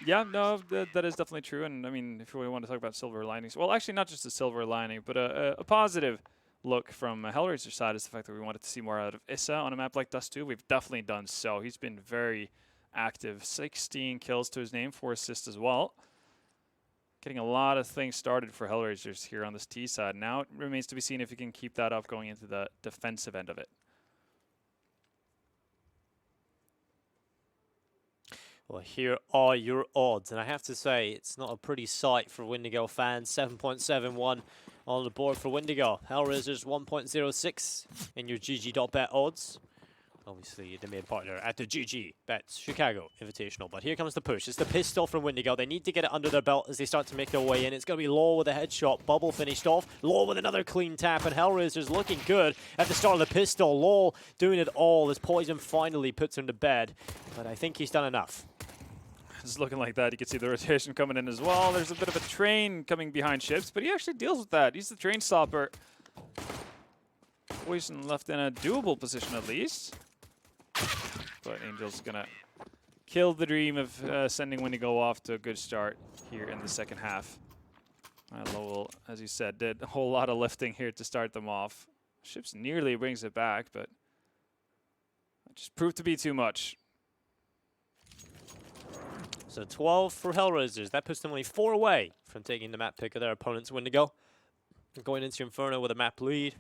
Yeah, no, that is definitely true. And, I mean, if we want to talk about silver linings, well, actually not just a silver lining, but a positive look from HellRaiser's side is the fact that we wanted to see more out of Issa on a map like Dust 2. We've definitely done so. He's been very active. 16 kills to his name, 4 assists as well. Getting a lot of things started for HellRaisers here on this T side. Now it remains to be seen if he can keep that up going into the defensive end of it. Well, here are your odds. And I have to say, it's not a pretty sight for Windigo fans. 7.71 on the board for Windigo. HellRaisers 1.06 in your GG.bet odds. Obviously, the main partner at the GG Bets Chicago Invitational. But here comes the push. It's the pistol from Windigo. They need to get it under their belt as they start to make their way in. It's going to be Law with a headshot. Bubble finished off. Law with another clean tap. And HellRaisers looking good at the start of the pistol. Law doing it all as Poison finally puts him to bed. But I think he's done enough. it's looking like that. You can see the rotation coming in as well. There's a bit of a train coming behind ships, but he actually deals with that. He's the train stopper. Poison left in a doable position at least. But Angel's going to kill the dream of sending Windigo off to a good start here in the second half. Lowell, as you said, did a whole lot of lifting here to start them off. Ships nearly brings it back, but it just proved to be too much. So 12 for HellRaisers. That puts them only 4 away from taking the map pick of their opponent's Windigo. Going into Inferno with a map lead.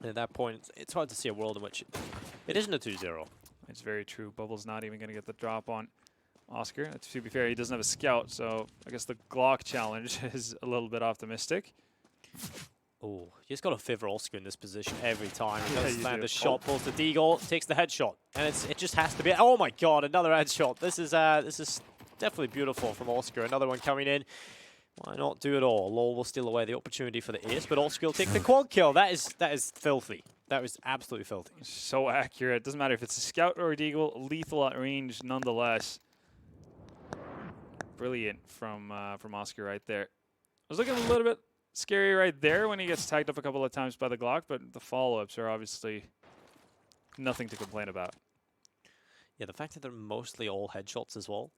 And at that point, it's hard to see a world in which it isn't a 2-0. It's very true. Bubble's not even going to get the drop on Oscar. To be fair, he doesn't have a scout, so I guess the Glock challenge is a little bit optimistic. Oh, you just got to favor Oscar in this position every time. He Yeah, does you land do. the shot, pulls the deagle, takes the headshot, and it just has to be. Oh my God, another headshot. This is definitely beautiful from Oscar. Another one coming in. Why not do it all? Lowell will steal away the opportunity for the ace, but Oscar will take the quad kill. That is filthy. That was absolutely filthy. So accurate. Doesn't matter if it's a scout or a deagle. Lethal at range, nonetheless. Brilliant from Oscar right there. I was looking a little bit scary right there when he gets tagged up a couple of times by the Glock, but the follow-ups are obviously nothing to complain about. Yeah, the fact that they're mostly all headshots as well.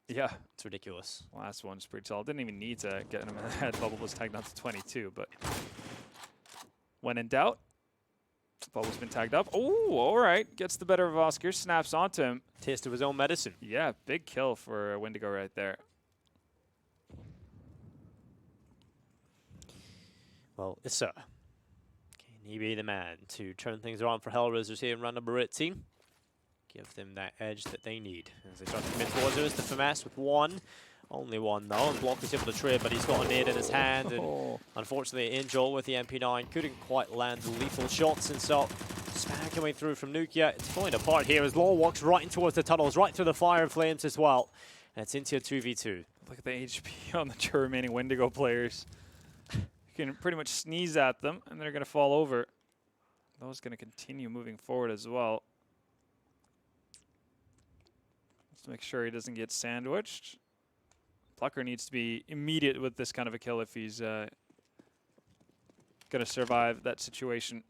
Yeah. It's ridiculous. Last one's pretty solid. Didn't even need to get him in the head. Bubble was tagged up to 22, but when in doubt, Bubble's been tagged up. Oh, all right. Gets the better of Oscar. Snaps onto him. Taste of his own medicine. Yeah, big kill for Windigo right there. Well, Issa. Can he be the man to turn things around for HellRaisers here in round number 18? Give them that edge that they need. As they start to commit towards it, it's the FAMAS with one. Only one though, and Block is able to trade, but he's got a nade in his hand, and unfortunately Angel with the MP9 couldn't quite land the lethal shots, and so spam coming through from Nukia. It's falling apart here as Lowell walks right in towards the tunnels, right through the fire and flames as well. And it's into a 2v2. Look at the HP on the 2 remaining Windigo players. You can pretty much sneeze at them, and they're going to fall over. Those going to continue moving forward as well. Let's make sure he doesn't get sandwiched. Plucker needs to be immediate with this kind of a kill if he's going to survive that situation.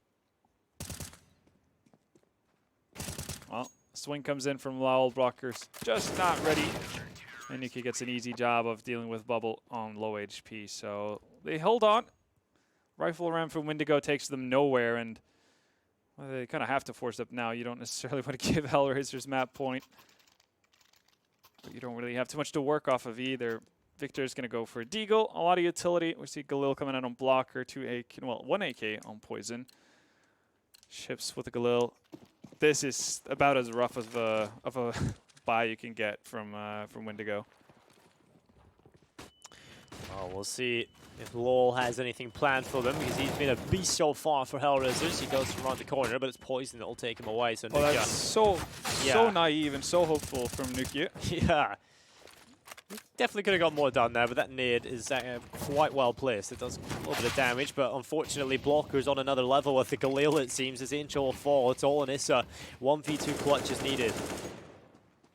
Well, swing comes in from Lowell. Blocker's just not ready. And Nuki gets an easy job of dealing with Bubble on low HP. So they hold on. Rifle ram from Windigo takes them nowhere, and well, they kind of have to force up now. You don't necessarily want to give HellRaisers map point. But you don't really have too much to work off of either. Victor's going to go for a deagle. A lot of utility. We see Galil coming out on blocker, 1 AK on poison. Ships with a Galil. This is about as rough of a buy you can get from Windigo. Well, we'll see if Lowell has anything planned for them, because he's been a beast so far for HellRaisers. He goes from around the corner, but it's poison that will take him away. So oh, that's so naive and so hopeful from Nukia. Yeah. Definitely could have got more done there, but that nade is quite well placed. It does a little bit of damage, but unfortunately Blocker's on another level with the Galil, it seems, as Angel will fall. It's all in Issa. 1v2 clutch is needed.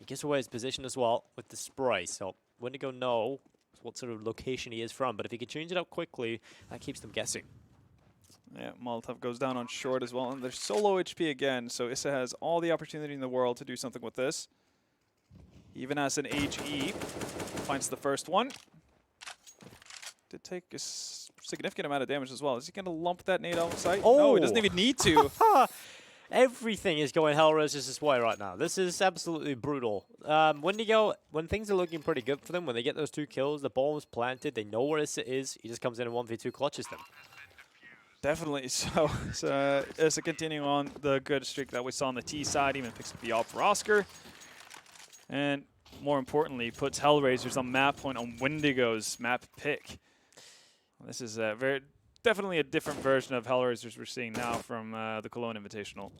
He gives away his position as well with the spray, so Windigo know what sort of location he is from, but if he can change it up quickly, that keeps them guessing. Yeah, Molotov goes down on short as well, and they're so low HP again, so Issa has all the opportunity in the world to do something with this. Even as an HE, finds the first one. Did take a significant amount of damage as well. Is he going to lump that nade on site? Oh. No, he doesn't even need to. Everything is going HellRaisers' way right now. This is absolutely brutal. Windigo, when things are looking pretty good for them, when they get those 2 kills, the bomb's planted, they know where Issa is, he just comes in and 1v2 clutches them. Definitely. So Issa continuing on the good streak that we saw on the T side, even picks up the op for Oscar. And more importantly, puts HellRaisers on map point on Windigo's map pick. This is definitely a different version of HellRaisers we're seeing now from the Cologne Invitational.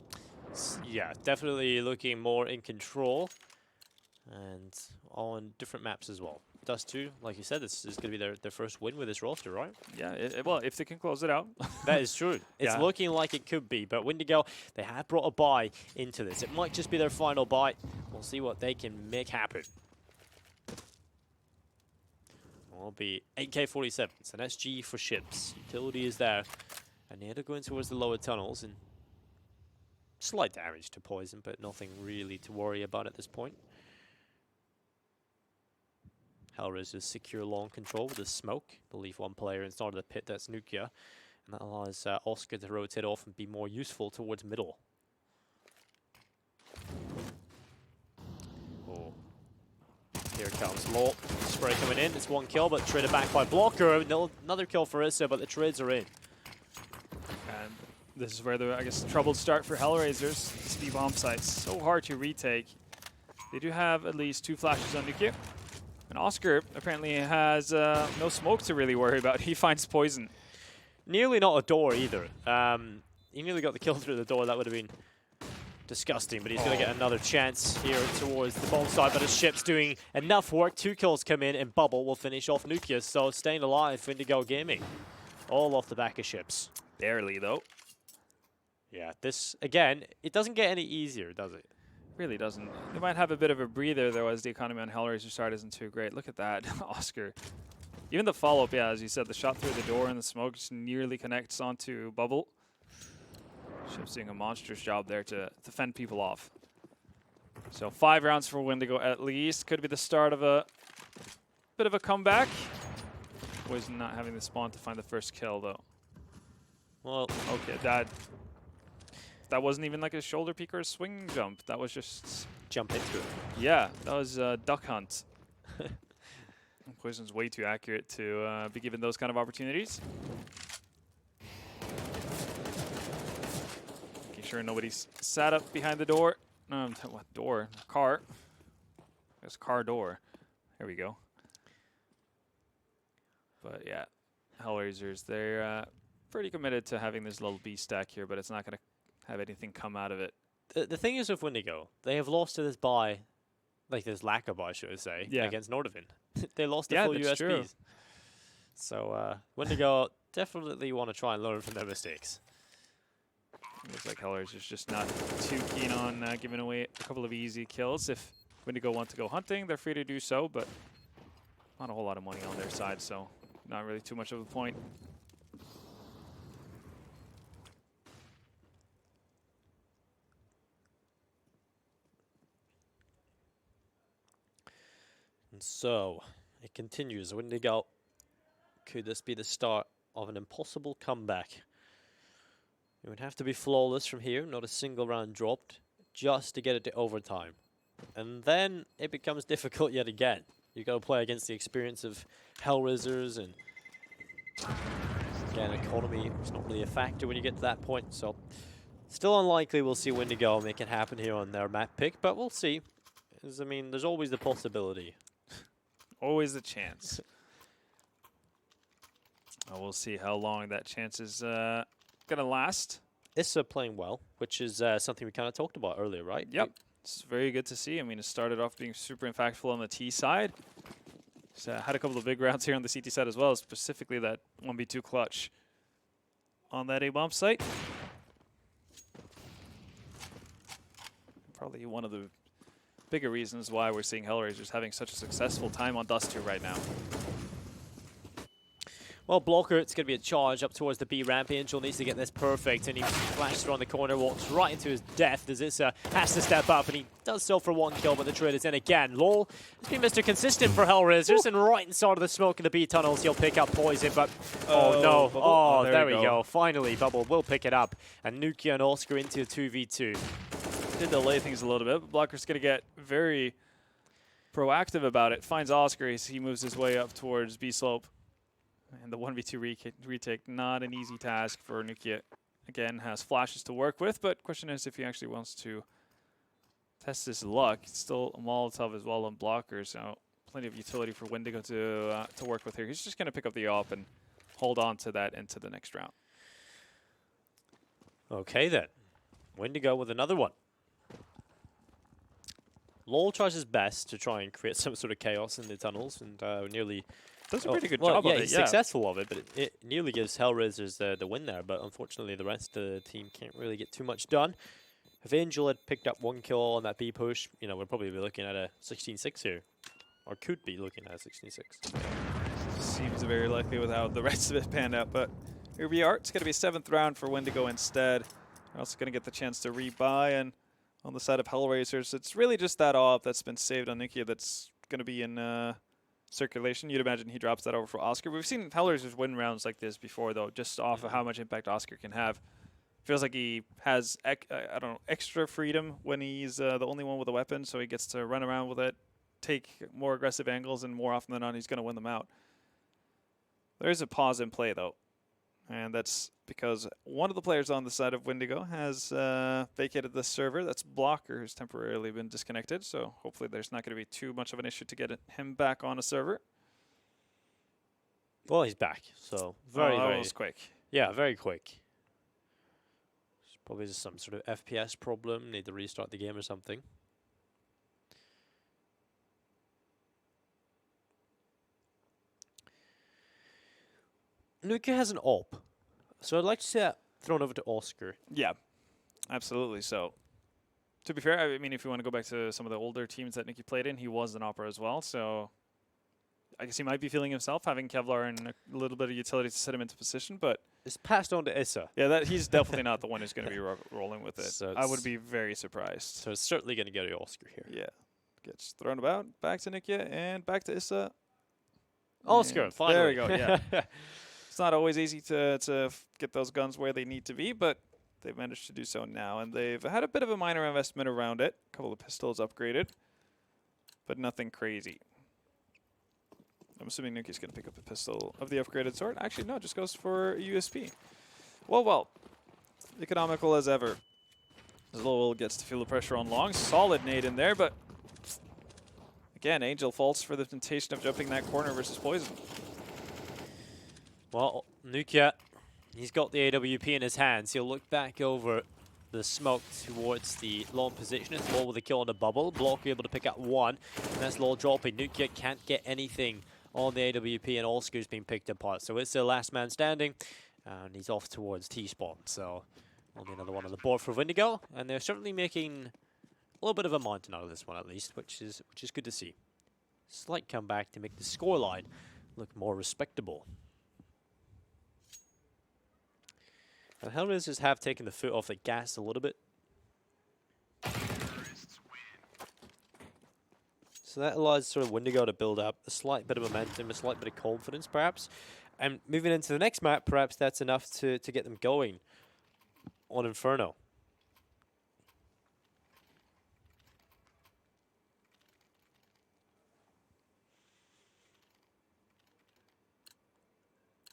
Yeah, definitely looking more in control and on different maps as well. Dust 2, like you said, this is going to be their first win with this roster, right? Yeah, well, if they can close it out. That is true. It's looking like it could be, but Windigo, they have brought a buy into this. It might just be their final buy. We'll see what they can make happen. Will be 8K47. It's an SG for ships. Utility is there. And they're going towards the lower tunnels, and slight damage to poison, but nothing really to worry about at this point. HellRaisers secure long control with the smoke. Believe one player inside of the pit, that's Nukia. And that allows Oscar to rotate off and be more useful towards middle. Oh. Here comes Law. Spray coming in. It's one kill, but traded back by Blocker. Another kill for Issa, but the trades are in. And this is where I guess, the troubled start for HellRaisers. Speed bomb sites. So hard to retake. They do have at least 2 flashes on Nukia. And Oscar apparently has no smoke to really worry about. He finds poison. Nearly not a door either. He nearly got the kill through the door. That would have been disgusting, but he's going to get another chance here towards the bomb side. But his ship's doing enough work. 2 kills come in, and Bubble will finish off Nukia. So staying alive for Indigo Gaming. All off the back of ships. Barely, though. Yeah, this, again, it doesn't get any easier, does it? Really doesn't. They might have a bit of a breather, though, as the economy on HellRaiser side isn't too great. Look at that, Oscar. Even the follow-up, yeah, as you said, the shot through the door and the smoke just nearly connects onto Bubble. Ship's doing a monstrous job there to fend people off. So 5 rounds for Windigo at least. Could be the start of a bit of a comeback. Was not having the spawn to find the first kill, though. Well, okay, that wasn't even like a shoulder peek or a swing jump. That was just... jump into it. Yeah, that was Duck Hunt. Poison's way too accurate to be given those kind of opportunities. Making sure nobody's sat up behind the door. What door? Car. There's car door. There we go. But yeah, HellRaisers, they're pretty committed to having this little B stack here, but it's not going to have anything come out of it. The thing is with Windigo, they have lost to this buy, like this lack of buy, should I say, against Nordavin. They lost the full USPs. True. So Windigo definitely want to try and learn from their mistakes. Looks like HellRaisers just not too keen on giving away a couple of easy kills. If Windigo want to go hunting, they're free to do so, but not a whole lot of money on their side, so not really too much of a point. And so it continues. Windigo, could this be the start of an impossible comeback? It would have to be flawless from here, not a single round dropped, just to get it to overtime. And then it becomes difficult yet again. You've got to play against the experience of HellRaisers, and again, economy is not really a factor when you get to that point. So still unlikely we'll see Windigo make it happen here on their map pick, but we'll see. I mean, there's always the possibility. Always a chance. We'll see how long that chance is going to last. Issa playing well, which is something we kind of talked about earlier, right? Yep. It's very good to see. I mean, it started off being super impactful on the T side. So had a couple of big rounds here on the CT side as well, specifically that 1v2 clutch on that A-bomb site. Probably one of the bigger reasons why we're seeing HellRaisers having such a successful time on Dust 2 right now. Well, Blocker, it's going to be a charge up towards the B ramp. Angel needs to get this perfect, and he flashes around the corner, walks right into his death as Issa has to step up, and he does so for 1 kill, but the trade is in again. Lol has been Mr. Consistent for HellRaisers, and right inside of the smoke in the B tunnels, he'll pick up poison, but oh no. Bubble. Oh, there we go. Finally, Bubble will pick it up, and Nukia and Oscar into a 2v2. Did delay things a little bit, but Blocker's going to get very proactive about it. Finds Oscar as he moves his way up towards B slope. And the 1v2 retake, not an easy task for Nukia. Again, has flashes to work with, but question is if he actually wants to test his luck. It's still a Molotov as well on Blocker, so plenty of utility for Windigo to work with here. He's just going to pick up the AWP and hold on to that into the next round. Okay then. Windigo with another one. Lol tries his best to try and create some sort of chaos in the tunnels, and nearly does a pretty good job of it. He's successful of it, but it nearly gives HellRaisers the win there. But unfortunately, the rest of the team can't really get too much done. If Angel had picked up 1 kill on that B push, you know, we'd probably be looking at a 16-6 here, or could be looking at a 16-6. seems very likely with how the rest of it panned out. But here we are. It's going to be a 7th round for Windigo instead. They're also going to get the chance to rebuy. And on the side of HellRaisers, it's really just that AWP that's been saved on Nukia that's going to be in circulation. You'd imagine he drops that over for Oscar. We've seen HellRaisers win rounds like this before, though, just off of how much impact Oscar can have. Feels like he has, I don't know, extra freedom when he's the only one with a weapon, so he gets to run around with it, take more aggressive angles, and more often than not, he's going to win them out. There is a pause in play, though, and that's because one of the players on the side of Windigo has vacated the server. That's Blocker, who's temporarily been disconnected, so hopefully there's not going to be too much of an issue to get him back on a server. Well, he's back, so very quick. Yeah, very quick. Probably just some sort of FPS problem, need to restart the game or something. Nukia has an AWP, so I'd like to see that thrown over to Oscar. Yeah, absolutely. So, to be fair, I mean, if you want to go back to some of the older teams that Nukia played in, he was an AWPer as well, so I guess he might be feeling himself, having Kevlar and a little bit of utility to set him into position, but it's passed on to Issa. Yeah, he's definitely not the one who's going to be rolling with it. So I would be very surprised. So it's certainly going to go to Oscar here. Yeah. Gets thrown about, back to Nukia, and back to Issa. Oscar, finally. There we go, yeah. It's not always easy to get those guns where they need to be, but they've managed to do so now. And they've had a bit of a minor investment around it. A couple of pistols upgraded, but nothing crazy. I'm assuming Nukia's going to pick up a pistol of the upgraded sort. Actually, no, just goes for a USP. Well, economical as ever. Lowell gets to feel the pressure on long. Solid nade in there, but again, Angel falls for the temptation of jumping that corner versus Poison. Well, Nukia, he's got the AWP in his hands. He'll look back over the smoke towards the long position. It's Lowell with a kill on the bubble. Block able to pick up one, and that's Lowell dropping. Nukia can't get anything on the AWP, and Oscar's being picked apart. So it's the last man standing, and he's off towards T-spawn. So only another one on the board for Windigo, and they're certainly making a little bit of a mountain out of this one at least, which is good to see. Slight comeback to make the scoreline look more respectable. And HellRaisers have taken the foot off the gas a little bit. So that allows sort of Windigo to build up a slight bit of momentum, a slight bit of confidence perhaps. And moving into the next map, perhaps that's enough to get them going on Inferno.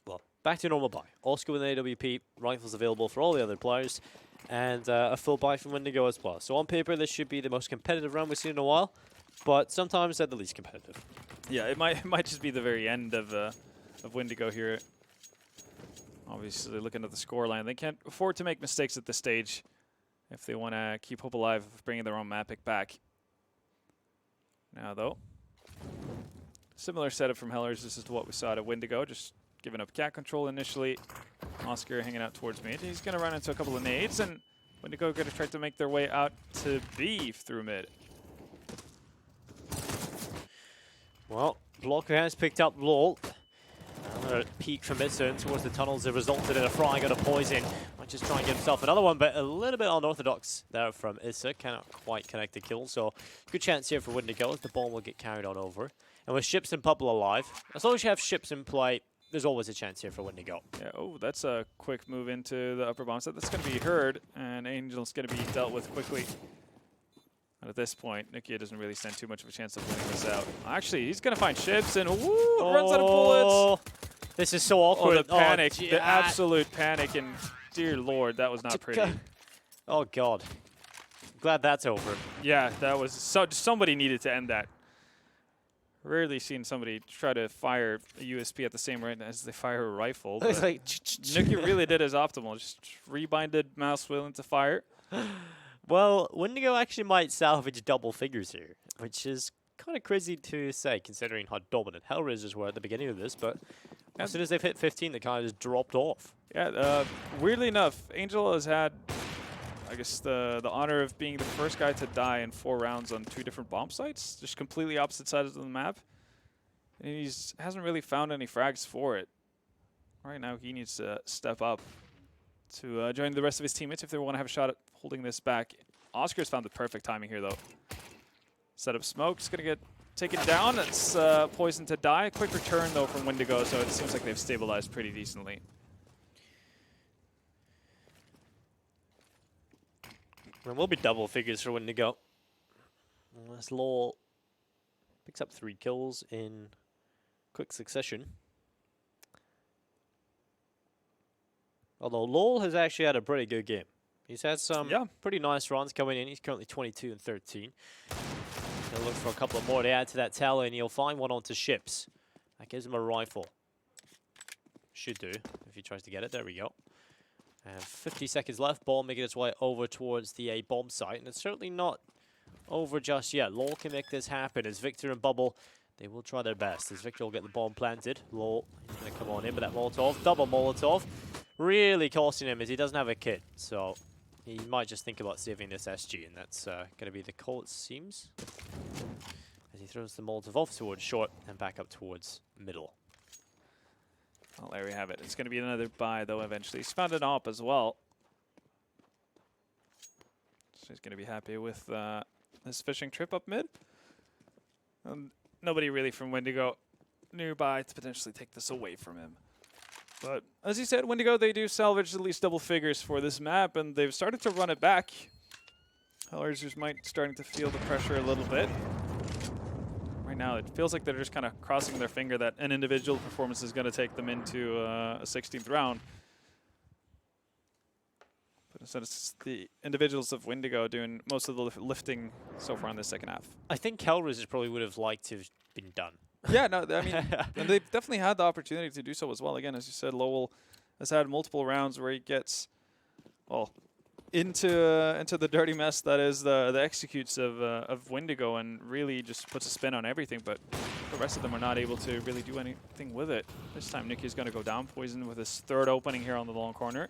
Well, back to normal buy. Oscar with an AWP, rifles available for all the other players, and a full buy from Windigo as well. So on paper, this should be the most competitive round we've seen in a while, but sometimes at the least competitive. Yeah, it might just be the very end of Windigo here. Obviously, looking at the scoreline, they can't afford to make mistakes at this stage if they want to keep hope alive of bringing their own map pick back. Now, though, similar setup from HellRaisers is to what we saw at Windigo, just giving up cat control initially. Oscar hanging out towards mid. He's going to run into a couple of nades, and Windigo going to try to make their way out to B through mid. Well, Blocker has picked up Lowell. Another peek from Issa towards the tunnels have resulted in a frying out of Poison. Might just try and get himself another one, but a little bit unorthodox there from Issa. Cannot quite connect the kill, so good chance here for Windigo as the bomb will get carried on over. And with ships and Pubble alive, as long as you have ships in play, there's always a chance here for Windigo. Yeah, oh, that's a quick move into the upper bomb set. That's going to be heard, and Angel's going to be dealt with quickly. And at this point, Nukia doesn't really stand too much of a chance of winning this out. Actually, he's going to find ships, and runs out of bullets. This is so awkward. Oh, the panic, the absolute panic, and dear Lord, that was not pretty. Oh, God. Glad that's over. Yeah, that was somebody needed to end that. Rarely seen somebody try to fire a USP at the same rate as they fire a rifle. It's like Nukia really did his optimal. Just rebinded mouse wheel into fire. Well, Windigo actually might salvage double figures here, which is kind of crazy to say considering how dominant HellRaisers were at the beginning of this, but as soon as they've hit 15, they kind of just dropped off. Yeah, weirdly enough, Angel has had, I guess, the honor of being the first guy to die in 4 rounds on 2 different bomb sites, just completely opposite sides of the map. And he hasn't really found any frags for it. Right now, he needs to step up to join the rest of his teammates if they want to have a shot at holding this back. Oscar's found the perfect timing here, though. Set up smoke. It's going to get taken down. It's poisoned to die. Quick return, though, from Windigo, so it seems like they've stabilized pretty decently. And we'll be double figures for Windigo. As Lowell picks up 3 kills in quick succession. Although Lowell has actually had a pretty good game. He's had some pretty nice runs coming in. He's currently 22 and 13. He'll look for a couple of more to add to that tally, and he'll find one onto ships. That gives him a rifle. Should do, if he tries to get it. There we go. And 50 seconds left. Ball making its way over towards the A bomb site, and it's certainly not over just yet. Lowell can make this happen as Victor and Bubble, they will try their best as Victor will get the bomb planted. Lowell is going to come on in with that Molotov. Double Molotov. Really costing him as he doesn't have a kit, so he might just think about saving this SG, and that's going to be the call, it seems. As he throws the Molotov off towards short and back up towards middle. Well, there we have it. It's going to be another buy, though, eventually. He's found an op as well. So he's going to be happy with this fishing trip up mid. Nobody really from Windigo nearby to potentially take this away from him. But as you said, Windigo, they do salvage at least double figures for this map, and they've started to run it back. HellRaisers might starting to feel the pressure a little bit. Right now, it feels like they're just kind of crossing their finger that an individual performance is going to take them into a 16th round. But instead, it's the individuals of Windigo doing most of the lifting so far in the second half. I think HellRaisers probably would have liked to have been done. Yeah, no, I mean, and they've definitely had the opportunity to do so as well. Again, as you said, Lowell has had multiple rounds where he gets, well, into the dirty mess that is the executes of Windigo and really just puts a spin on everything, but the rest of them are not able to really do anything with it. This time Nicky's going to go down, poisoned with his third opening here on the long corner.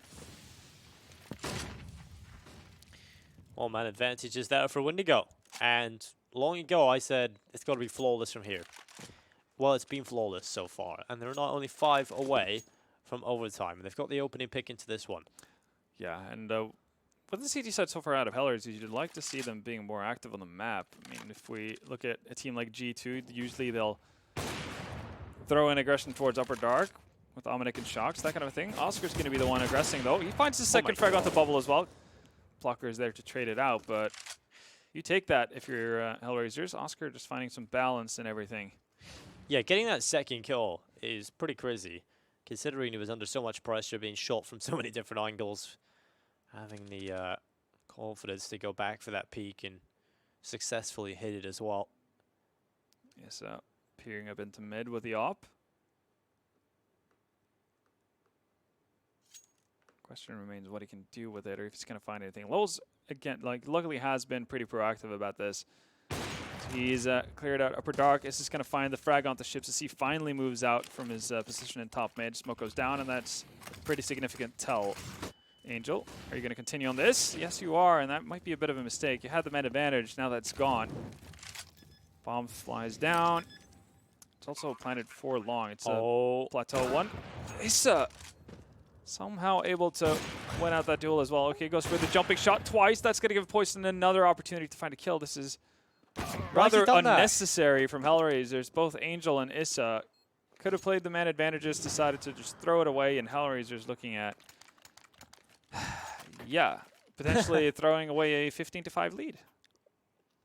Well, man, advantage is there for Windigo. And long ago I said it's got to be flawless from here. Well, it's been flawless so far, and they're not only 5 away from overtime. They've got the opening pick into this one. Yeah, and with the CT side so far out of HellRaisers, you'd like to see them being more active on the map. I mean, if we look at a team like G2, usually they'll throw in aggression towards Upper Dark with Omnic and Shocks, that kind of thing. Oscar's going to be the one aggressing, though. He finds his second frag onto Bubble as well. Blocker is there to trade it out, but you take that if you're HellRaisers. Oscar just finding some balance and everything. Yeah, getting that second kill is pretty crazy, considering he was under so much pressure, being shot from so many different angles. Having the confidence to go back for that peak and successfully hit it as well. Yes, peering up into mid with the op. Question remains what he can do with it, or if he's going to find anything. Lowell's, again, luckily has been pretty proactive about this. He's cleared out Upper Dark. This is going to find the frag onto ships as he finally moves out from his position in top mid. Smoke goes down, and that's a pretty significant tell. Angel, are you going to continue on this? Yes, you are, and that might be a bit of a mistake. You had the med advantage. Now that's gone. Bomb flies down. It's also planted for long. It's a plateau 1. Issa somehow able to win out that duel as well. Okay, goes for the jumping shot twice. That's going to give Poison another opportunity to find a kill. This is rather unnecessary from HellRaisers. Both Angel and Issa could have played the man advantages, decided to just throw it away, and HellRaisers looking at, yeah, potentially throwing away a 15-5 lead.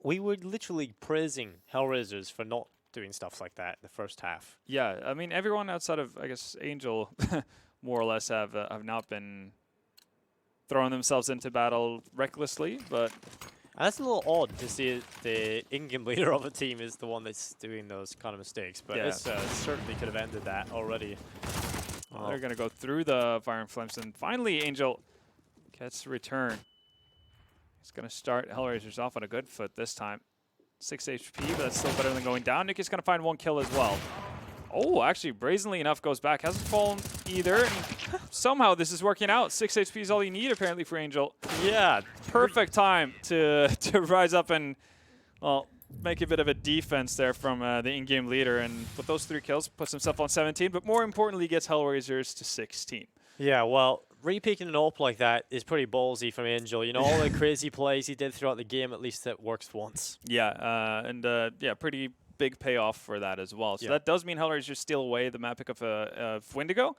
We were literally praising HellRaisers for not doing stuff like that in the first half. Yeah, I mean, everyone outside of, I guess, Angel, more or less have not been throwing themselves into battle recklessly, but... And that's a little odd to see the in-game leader of a team is the one that's doing those kind of mistakes, but it certainly could have ended that already. Well, they're going to go through the Fire and Flames, and finally Angel gets a return. He's going to start HellRaisers off on a good foot this time. 6 HP, but that's still better than going down. Nicky's going to find 1 kill as well. Oh, actually, brazenly enough, goes back. Hasn't fallen either. Somehow this is working out. 6 HP is all you need, apparently, for Angel. Yeah. Perfect time to rise up and, well, make a bit of a defense there from the in-game leader, and with those 3 kills, puts himself on 17, but more importantly, gets HellRaisers to 16. Yeah, well, re-picking an AWP like that is pretty ballsy from Angel. You know, all the crazy plays he did throughout the game, at least it works once. Yeah, yeah, pretty big payoff for that as well. So that does mean HellRaisers steal away the map pick of Windigo.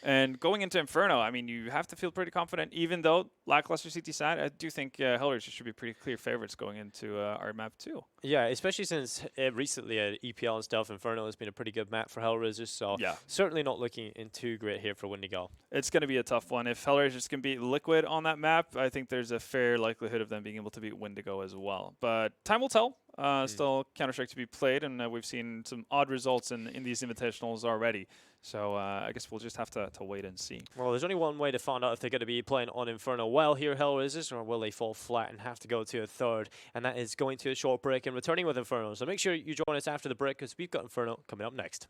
And going into Inferno, I mean, you have to feel pretty confident, even though lackluster CT side. I do think HellRaisers should be pretty clear favorites going into our map too. Yeah, especially since recently at EPL and stuff, Inferno has been a pretty good map for HellRaisers, so yeah, certainly not looking in too great here for Windigo. It's going to be a tough one. If HellRaisers can beat Liquid on that map, I think there's a fair likelihood of them being able to beat Windigo as well. But time will tell. Still Counter-Strike to be played, and we've seen some odd results in these invitationals already. So I guess we'll just have to wait and see. Well, there's only one way to find out if they're going to be playing on Inferno well here, HellRaisers, or will they fall flat and have to go to a third, and that is going to a short break and returning with Inferno. So make sure you join us after the break, because we've got Inferno coming up next.